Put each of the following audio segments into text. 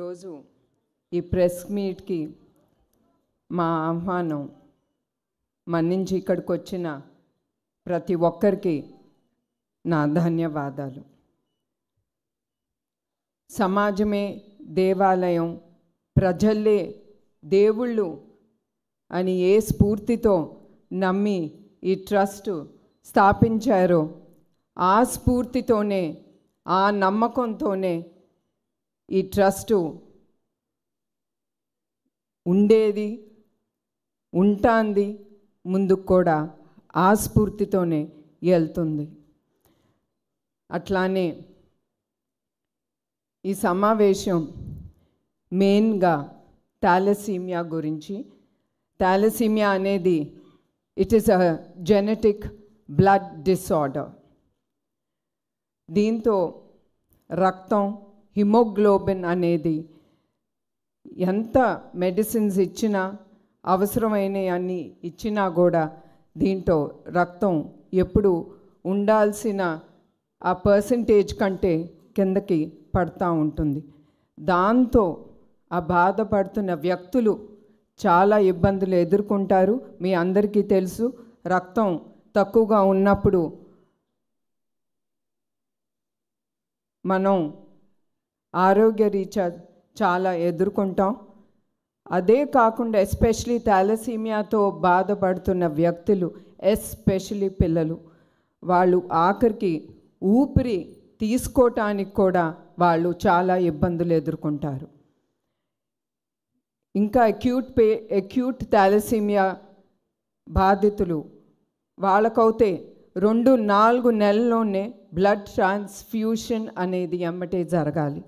ఈరోజు ఈ ప్రెస్ మీట్కి మా ఆహ్వానం మన్నించి ఇక్కడికి వచ్చిన ప్రతి ఒక్కరికి నా ధన్యవాదాలు. సమాజమే దేవాలయం, ప్రజలే దేవుళ్ళు అని ఏ స్ఫూర్తితో నమ్మి ఈ ట్రస్ట్ స్థాపించారో ఆ స్ఫూర్తితోనే, ఆ నమ్మకంతోనే ఈ ట్రస్టు ఉండేది, ఉంటాంది, ముందుకు కూడా ఆ స్ఫూర్తితోనే వెళ్తుంది. అట్లానే ఈ సమావేశం మెయిన్గా థాలసీమియా గురించి. థాలసీమియా అనేది it is a genetic blood disorder. దీంతో రక్తం, హిమోగ్లోబిన్ అనేది ఎంత మెడిసిన్స్ ఇచ్చినా, అవసరమైనవి అన్నీ ఇచ్చినా కూడా దీంట్లో రక్తం ఎప్పుడు ఉండాల్సిన ఆ పర్సంటేజ్ కంటే కిందకి పడతా ఉంటుంది. దాంతో ఆ బాధపడుతున్న వ్యక్తులు చాలా ఇబ్బందులు ఎదుర్కొంటారు. మీ అందరికీ తెలుసు, రక్తం తక్కువగా ఉన్నప్పుడు మనం ఆరోగ్యరీత్యా చాలా ఎదుర్కొంటాం. అదే కాకుండా ఎస్పెషలీ థాలసీమియాతో బాధపడుతున్న వ్యక్తులు, ఎస్పెషలీ పిల్లలు, వాళ్ళు ఆఖరికి ఊపిరి తీసుకోవటానికి కూడా వాళ్ళు చాలా ఇబ్బందులు ఎదుర్కొంటారు. ఇంకా అక్యూట్ థాలసీమియా బాధితులు వాళ్ళకైతే 2-4 నెలల్లోనే బ్లడ్ ట్రాన్స్ఫ్యూషన్ అనేది ఎమ్మటే జరగాలి.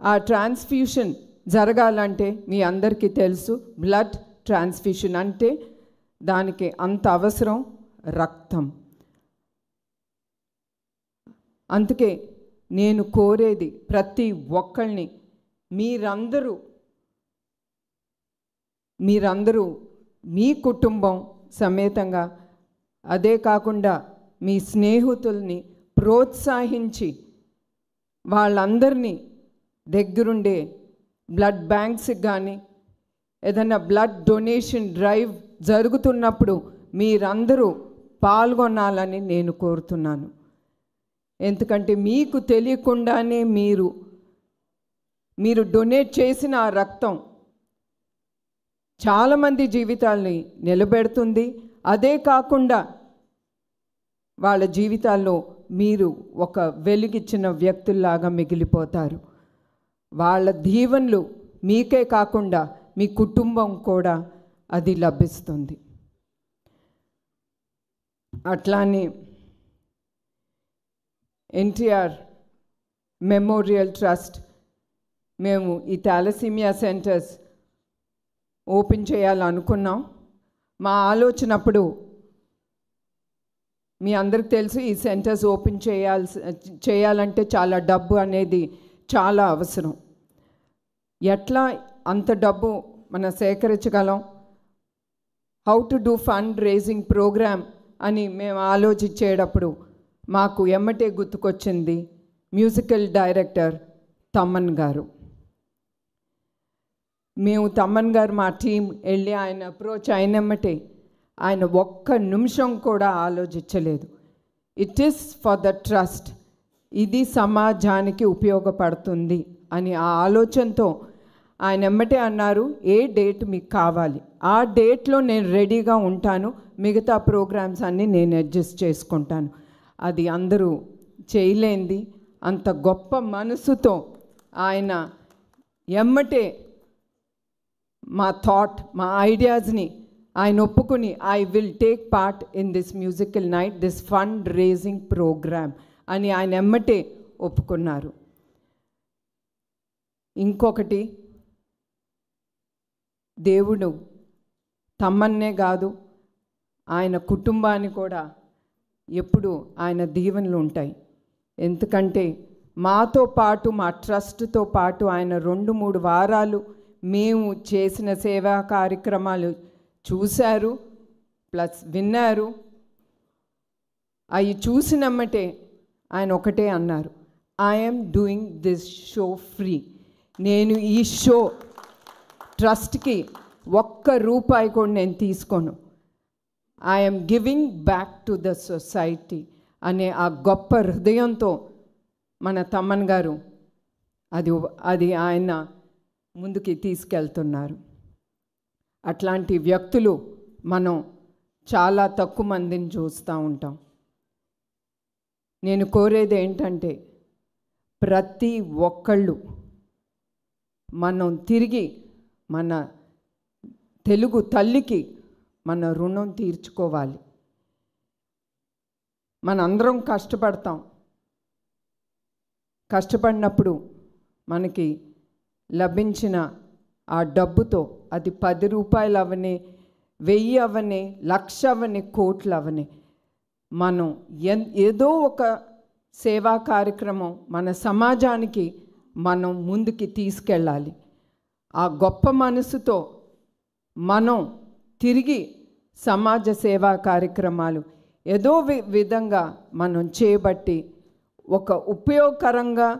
ఆ ట్రాన్స్ఫ్యూషన్ జరగాలంటే మీ అందరికీ తెలుసు, బ్లడ్ ట్రాన్స్ఫ్యూషన్ అంటే దానికి అంత అవసరం రక్తం. అందుకే నేను కోరేది ప్రతి ఒక్కళ్ళని, మీరందరూ మీ కుటుంబం సమేతంగా, అదే కాకుండా మీ స్నేహితుల్ని ప్రోత్సహించి వాళ్ళందరినీ దగ్గరుండే బ్లడ్ బ్యాంక్స్కి కానీ ఏదైనా బ్లడ్ డొనేషన్ డ్రైవ్ జరుగుతున్నప్పుడు మీరందరూ పాల్గొనాలని నేను కోరుతున్నాను. ఎందుకంటే మీకు తెలియకుండానే మీరు డొనేట్ చేసిన ఆ రక్తం చాలామంది జీవితాల్ని నిలబెడుతుంది. అదే కాకుండా వాళ్ళ జీవితాల్లో మీరు ఒక వెలుగిచ్చిన వ్యక్తుల్లాగా మిగిలిపోతారు. వాళ్ళ దీవెనలు మీకే కాకుండా మీ కుటుంబం కూడా అది లభిస్తుంది. అట్లానే ఎన్టీఆర్ మెమోరియల్ ట్రస్ట్ మేము ఈ థాలసీమియా సెంటర్స్ ఓపెన్ చేయాలనుకున్నాం. మా ఆలోచన అప్పుడు మీ అందరికి తెలుసు, ఈ సెంటర్స్ ఓపెన్ చేయాలంటే చాలా డబ్బు అనేది చాలా అవసరం. ఎట్లా అంత డబ్బు మనం సేకరించగలం? How to do fund raising program అని మేము ఆలోచించేటప్పుడు మాకు ఎమ్మటే గుర్తుకొచ్చింది మ్యూజికల్ డైరెక్టర్ తమ్మన్ గారు. మేము తమ్మన్ గారు మా టీం వెళ్ళి ఆయన అప్రోచ్ అయినమ్మటే ఆయన ఒక్క నిమిషం కూడా ఆలోచించలేదు. It is for the trust, ఇది సమాజానికి ఉపయోగపడుతుంది అని ఆ ఆలోచనతో ఆయన ఎమ్మటే అన్నారు, ఏ డేట్ మీకు కావాలి ఆ డేట్లో నేను రెడీగా ఉంటాను, మిగతా ప్రోగ్రామ్స్ అన్నీ నేను అడ్జస్ట్ చేసుకుంటాను. అది అందరూ చేయలేంది. అంత గొప్ప మనసుతో ఆయన ఎమ్మటే మా ఐడియాస్ని ఆయన ఒప్పుకుని I will take part in this musical night, this fund raising program అని ఆయన ఎమ్మటే ఒప్పుకున్నారు. ఇంకొకటి, దేవుడు తమ్మన్నే కాదు ఆయన కుటుంబాన్ని కూడా ఎప్పుడు ఆయన దీవెనలు ఉంటాయి. ఎందుకంటే మాతో పాటు, మా ట్రస్ట్తో పాటు ఆయన 2-3 వారాలు మేము చేసిన సేవా కార్యక్రమాలు చూశారు, ప్లస్ విన్నారు. అవి చూసినమ్మటే ఆయన ఒకటే అన్నారు, I'm doing this show free. నేను ఈ షో ట్రస్ట్కి ₹1 కూడా నేను తీసుకోను. I'm giving back to the society అనే ఆ గొప్ప హృదయంతో మన తమ్మన్ గారు అది ఆయన ముందుకి తీసుకెళ్తున్నారు. అట్లాంటి వ్యక్తులు మనం చాలా తక్కువ మందిని చూస్తూ ఉంటాం. నేను కోరేది ఏంటంటే ప్రతి ఒక్కళ్ళు మనం తిరిగి మన తెలుగు తల్లికి మన రుణం తీర్చుకోవాలి. మనందరం కష్టపడినప్పుడు మనకి లభించిన ఆ డబ్బుతో అది ₹10 అవని, 1000 అవని, 1,00,000 అవని, కోట్లు అవని, మనం ఏదో ఒక సేవా కార్యక్రమం మన సమాజానికి మనం ముందుకి తీసుకెళ్ళాలి. ఆ గొప్ప మనసుతో మనం తిరిగి సమాజ సేవా కార్యక్రమాలు ఏదో విధంగా మనం చేయబట్టి ఒక ఉపయోగకరంగా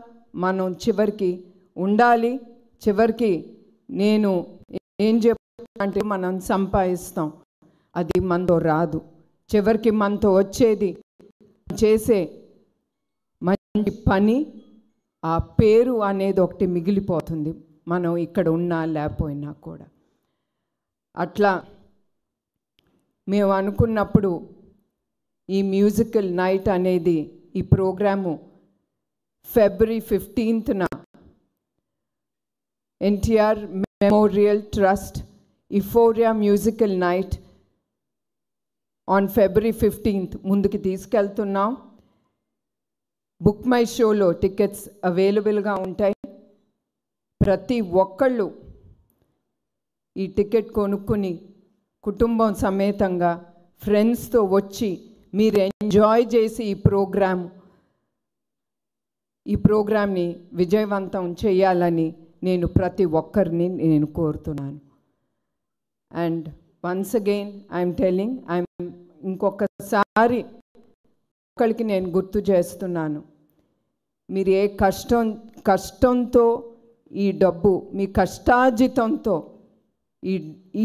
మనం చివరికి ఉండాలి. చివరికి నేను ఏం చెప్పాలంటే మనం సంపాదిస్తాం, అది మనతో రాదు. చివరికి మనతో వచ్చేది చేసే మంచి పని, ఆ పేరు అనేది ఒకటి మిగిలిపోతుంది, మనం ఇక్కడ ఉన్నా లేకపోయినా కూడా. అట్లా మేము అనుకున్నప్పుడు ఈ మ్యూజికల్ నైట్ అనేది ఈ programme February 15th NTR Memorial Trust Euphoria Musical Night on February 15th ముందుకు తీసుకెళ్తున్నాం. బుక్ మై షోలో టికెట్స్ అవైలబుల్గా ఉంటాయి. ప్రతి ఒక్కళ్ళు ఈ టికెట్ కొనుక్కుని కుటుంబం సమేతంగా ఫ్రెండ్స్తో వచ్చి మీరు ఎంజాయ్ చేసి ఈ ప్రోగ్రామ్ని విజయవంతం చేయాలని నేను ప్రతి ఒక్కరిని నేను కోరుతున్నాను. And once again I'm telling, ఇంకొకసారి ఒక్కరికి నేను గుర్తు చేస్తున్నాను, మీరు ఏ కష్టంతో ఈ డబ్బు, మీ కష్టార్జితంతో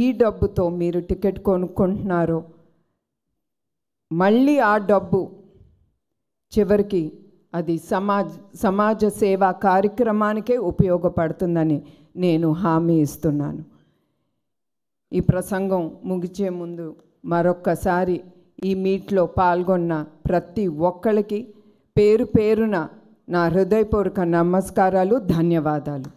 ఈ డబ్బుతో మీరు టికెట్ కొనుక్కుంటున్నారో, మళ్ళీ ఆ డబ్బు చివరికి అది సమాజ సేవా కార్యక్రమానికే ఉపయోగపడుతుందని నేను హామీ ఇస్తున్నాను. ఈ ప్రసంగం ముగిచే ముందు మరొక్కసారి ఈ మీట్లో పాల్గొన్న ప్రతి ఒక్కరికి పేరు పేరున నా హృదయపూర్వక నమస్కారాలు, ధన్యవాదాలు.